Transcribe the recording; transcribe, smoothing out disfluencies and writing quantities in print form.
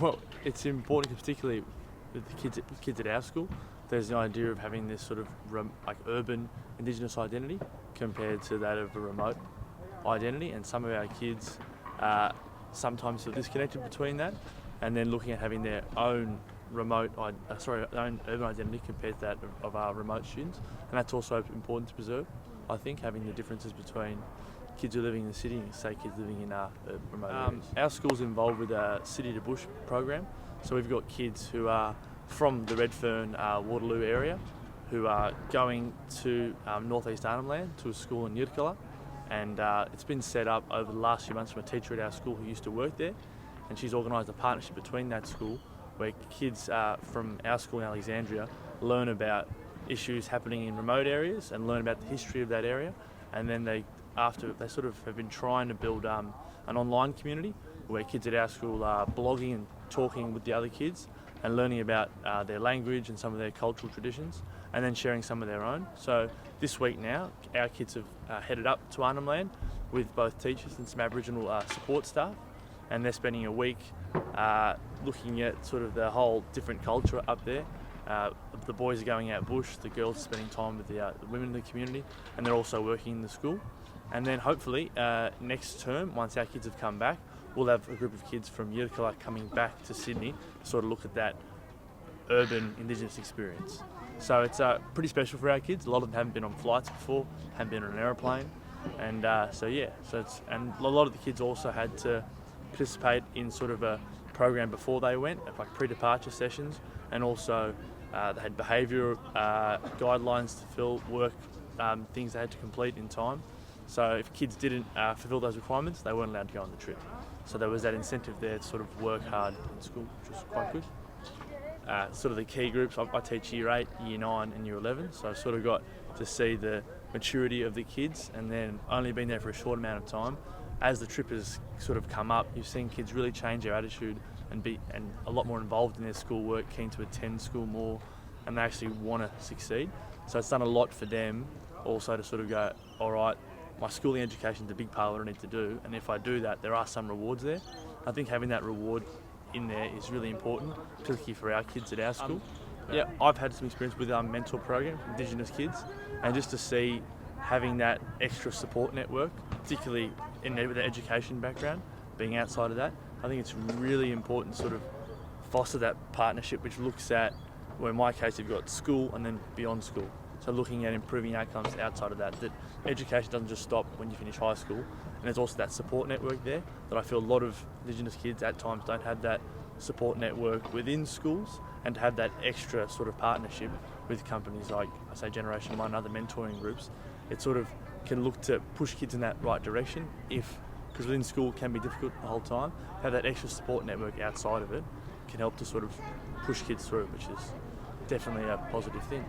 Well, it's important, particularly with the kids at our school. There's the idea of having this sort of urban Indigenous identity compared to that of a remote identity, and some of our kids sometimes feel disconnected between that, and then looking at having their own own urban identity compared to that of our remote students, and that's also important to preserve. I think having the differences between kids who are living in the city and say kids living in remote areas. Our school's involved with a City to Bush program, so we've got kids who are from the Redfern, Waterloo area who are going to northeast Arnhem Land to a school in Yirrkala, and it's been set up over the last few months from a teacher at our school who used to work there, and she's organised a partnership between that school where kids from our school in Alexandria learn about issues happening in remote areas and learn about the history of that area, and then they sort of have been trying to build an online community where kids at our school are blogging and talking with the other kids and learning about their language and some of their cultural traditions, and then sharing some of their own. So this week now, our kids have headed up to Arnhem Land with both teachers and some Aboriginal support staff, and they're spending a week looking at sort of the whole different culture up there. The boys are going out bush, the girls are spending time with the women in the community, and they're also working in the school. And then hopefully next term, once our kids have come back, we'll have a group of kids from Yirrkala coming back to Sydney to sort of look at that urban Indigenous experience. So it's pretty special for our kids. A lot of them haven't been on flights before, haven't been on an aeroplane, and and a lot of the kids also had to participate in sort of a program before they went, like pre-departure sessions, and also they had behaviour guidelines to fill, work things they had to complete in time. So if kids didn't fulfil those requirements, they weren't allowed to go on the trip. So there was that incentive there to sort of work hard in school, which was quite good. Sort of the key groups, I teach Year 8, Year 9 and Year 11, so I've sort of got to see the maturity of the kids, and then only been there for a short amount of time. As the trip has sort of come up, you've seen kids really change their attitude and be a lot more involved in their schoolwork, keen to attend school more, and they actually want to succeed. So it's done a lot for them also to sort of go, all right, my schooling education is a big part of what I need to do, and if I do that, there are some rewards there. I think having that reward in there is really important, particularly for our kids at our school. Yeah, I've had some experience with our mentor program for Indigenous kids, and just to see having that extra support network, particularly with the education background, being outside of that, I think it's really important to sort of foster that partnership, which looks at, well, in my case, you've got school and then beyond school. So looking at improving outcomes outside of that education doesn't just stop when you finish high school. And there's also that support network there that I feel a lot of Indigenous kids at times don't have that support network within schools, and to have that extra sort of partnership with companies like, I say, GenerationOne and other mentoring groups, it sort of can look to push kids in that right direction because within school can be difficult the whole time. Have that extra support network outside of it can help to sort of push kids through, which is definitely a positive thing.